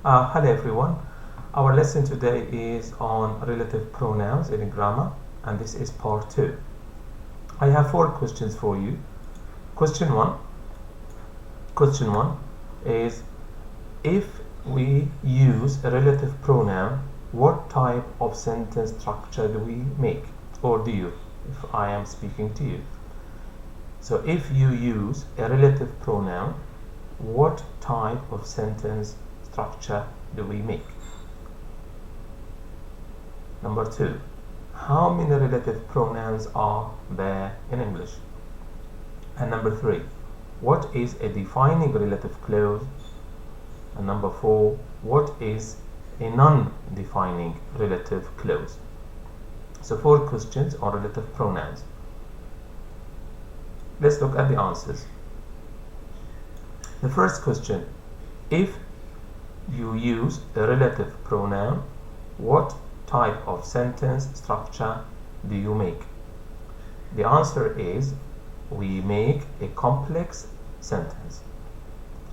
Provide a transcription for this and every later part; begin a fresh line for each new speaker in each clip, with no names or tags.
Hello everyone. Our lesson today is on relative pronouns in grammar, and this is part 2. I have 4 questions for you. Question 1 is, if we use a relative pronoun, what type of sentence structure do we make? Or do you, if I am speaking to you? So if you use a relative pronoun, what type of sentence structure do we make? Number 2, how many relative pronouns are there in English? And number 3, what is a defining relative clause? And number 4, what is a non-defining relative clause? So 4 questions on relative pronouns. Let's look at the answers. The first question, if you use a relative pronoun, what type of sentence structure do you make? The answer is, we make a complex sentence.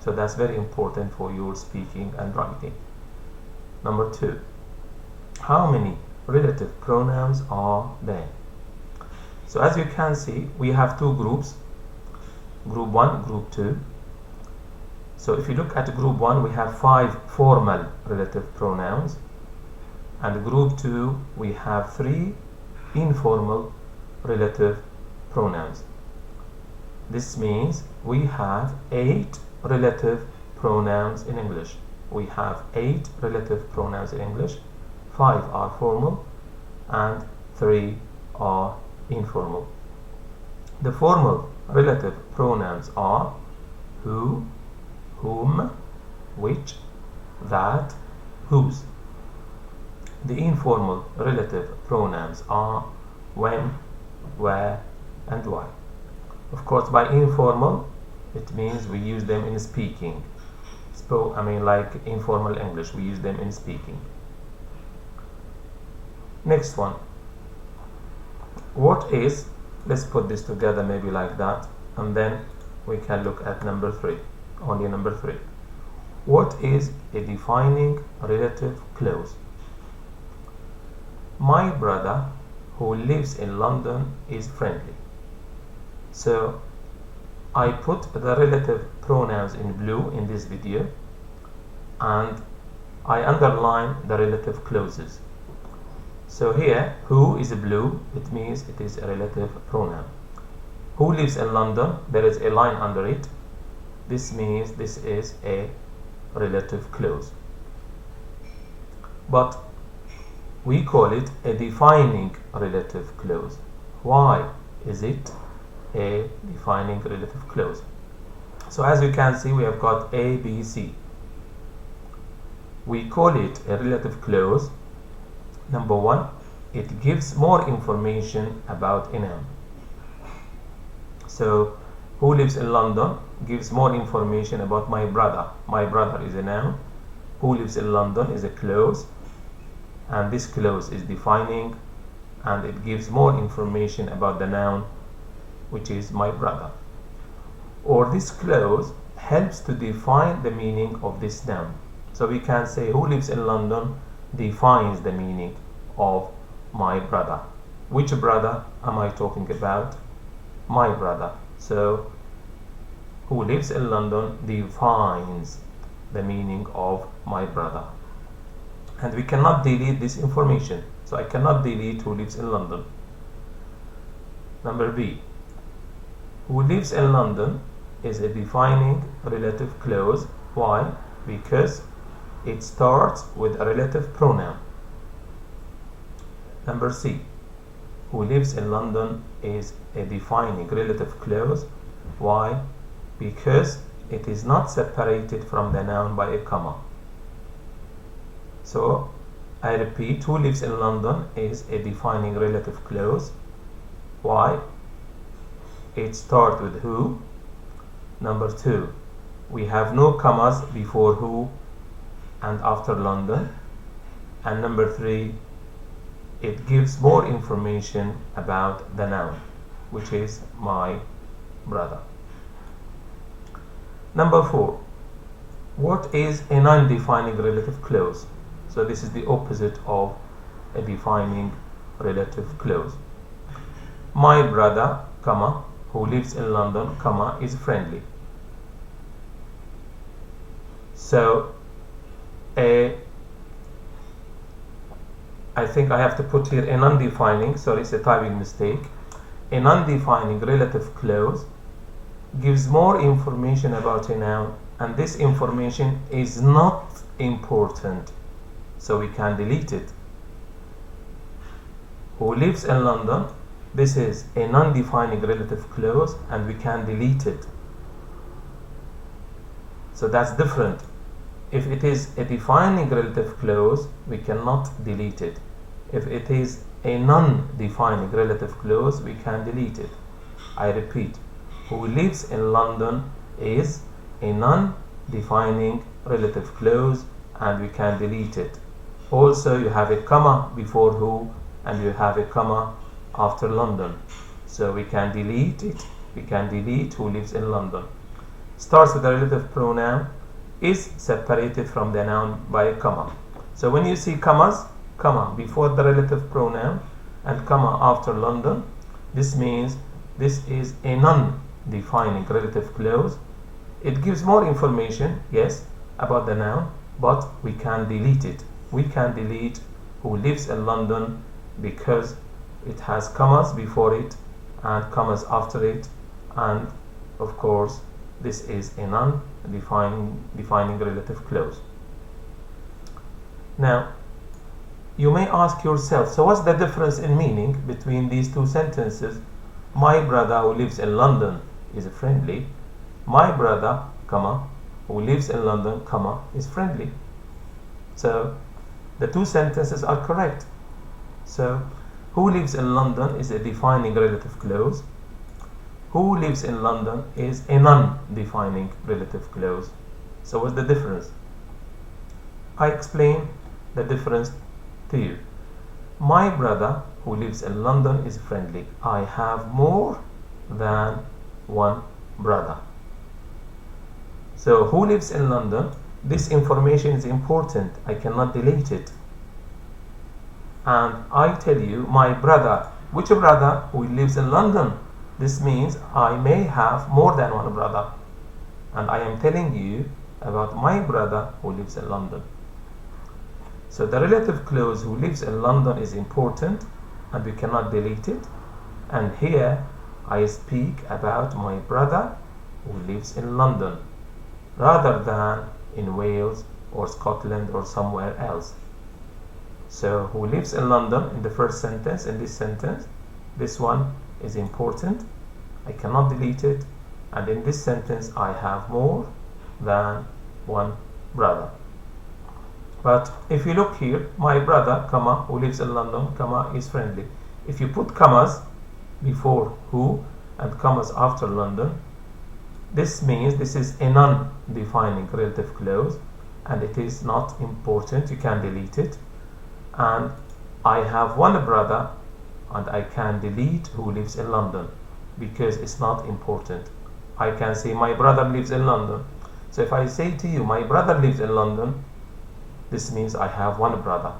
So that's very important for your speaking and writing. Number 2, how many relative pronouns are there? So as you can see, we have 2 groups, group 1, group 2. So if you look at group 1, we have 5 formal relative pronouns, and group 2, we have 3 informal relative pronouns. This means we have 8 relative pronouns in English. We have 8 relative pronouns in English. 5 are formal and 3 are informal. The formal relative pronouns are who, whom, which, that, whose. The informal relative pronouns are when, where, and why. Of course, by informal, it means we use them in speaking. Like informal English, we use them in speaking. Next one. What is, let's put this together maybe like that, and then we can look at number 3, only number 3. What is a defining relative clause? My brother who lives in London is friendly. So I put the relative pronouns in blue in this video, and I underline the relative clauses. So here, who is blue, it means it is a relative pronoun. Who lives in London, there is a line under it. This means this is a relative clause. But we call it a defining relative clause. Why is it a defining relative clause? So as you can see, we have got A, B, C. We call it a relative clause. Number 1, it gives more information about a noun. So who lives in London gives more information about my brother. My brother is a noun. Who lives in London is a clause, and this clause is defining, and it gives more information about the noun, which is my brother. Or this clause helps to define the meaning of this noun. So we can say who lives in London defines the meaning of my brother. Which brother am I talking about? My brother. So who lives in London defines the meaning of my brother. And we cannot delete this information. So I cannot delete who lives in London. Number B, who lives in London is a defining relative clause. Why? Because it starts with a relative pronoun. Number C, who lives in London is a defining relative clause. Why? Because it is not separated from the noun by a comma. So I repeat, who lives in London is a defining relative clause. Why? It starts with who. Number 2, we have no commas before who and after London. And number 3, it gives more information about the noun, which is my brother. Number 4, What is a non-defining relative clause? So this is the opposite of a defining relative clause. My brother, comma, who lives in London, comma, is friendly. So I think I have to put here a non-defining, sorry, it's a typing mistake. A non-defining relative clause gives more information about a noun, and this information is not important, so we can delete it. Who lives in London, this is a non-defining relative clause and we can delete it. So that's different. If it is a defining relative clause, we cannot delete it. If it is a non-defining relative clause, we can delete it. I repeat, who lives in London is a non-defining relative clause and we can delete it. Also, you have a comma before who and you have a comma after London, so we can delete it. We can delete who lives in London. Starts with a relative pronoun, is separated from the noun by a comma. So when you see commas, comma before the relative pronoun and comma after London, this means this is a non-defining relative clause. It gives more information, yes, about the noun, but we can delete it. We can delete who lives in London because it has commas before it and commas after it, and of course this is a non-defining relative clause. Now you may ask yourself, so what's the difference in meaning between these two sentences? My brother who lives in London is friendly. My brother, comma, who lives in London, comma, is friendly. So the two sentences are correct. So who lives in London is a defining relative clause. Who lives in London is a non-defining relative clause. So what's the difference? I explain the difference to you. My brother who lives in London is friendly. I have more than one brother. So who lives in London, this information is important. I cannot delete it. And I tell you, my brother, which brother who lives in London? This means I may have more than one brother. And I am telling you about my brother who lives in London. So the relative clause who lives in London is important and we cannot delete it. And here I speak about my brother who lives in London rather than in Wales or Scotland or somewhere else. So who lives in London in the first sentence, in this sentence, this one is important. I cannot delete it. And in this sentence I have more than one brother. But if you look here, my brother, comma, who lives in London, comma, is friendly. If you put commas before who and commas after London, this means this is a non-defining relative clause and it is not important. You can delete it. And I have one brother and I can delete who lives in London because it's not important. I can say my brother lives in London. So if I say to you my brother lives in London, this means I have one brother.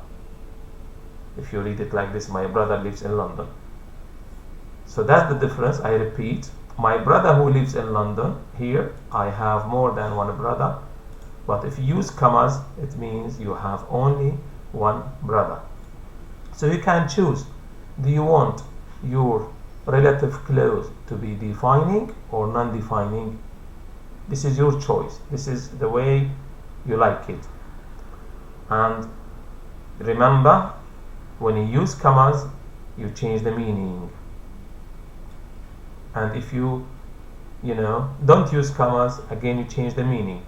If you read it like this, my brother lives in London. So that's the difference. I repeat, my brother who lives in London, here I have more than one brother. But if you use commas, it means you have only one brother. So you can choose, do you want your relative clause to be defining or non-defining? This is your choice. This is the way you like it. And remember, when you use commas, you change the meaning. And if you don't use commas, again you change the meaning.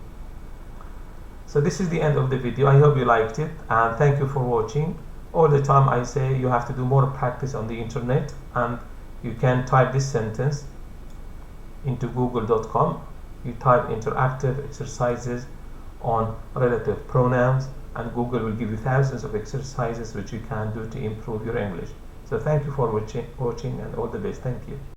So this is the end of the video. I hope you liked it and thank you for watching. All the time I say you have to do more practice on the internet, and you can type this sentence into google.com. You type interactive exercises on relative pronouns and Google will give you thousands of exercises which you can do to improve your English. So thank you for watching and all the best. Thank you.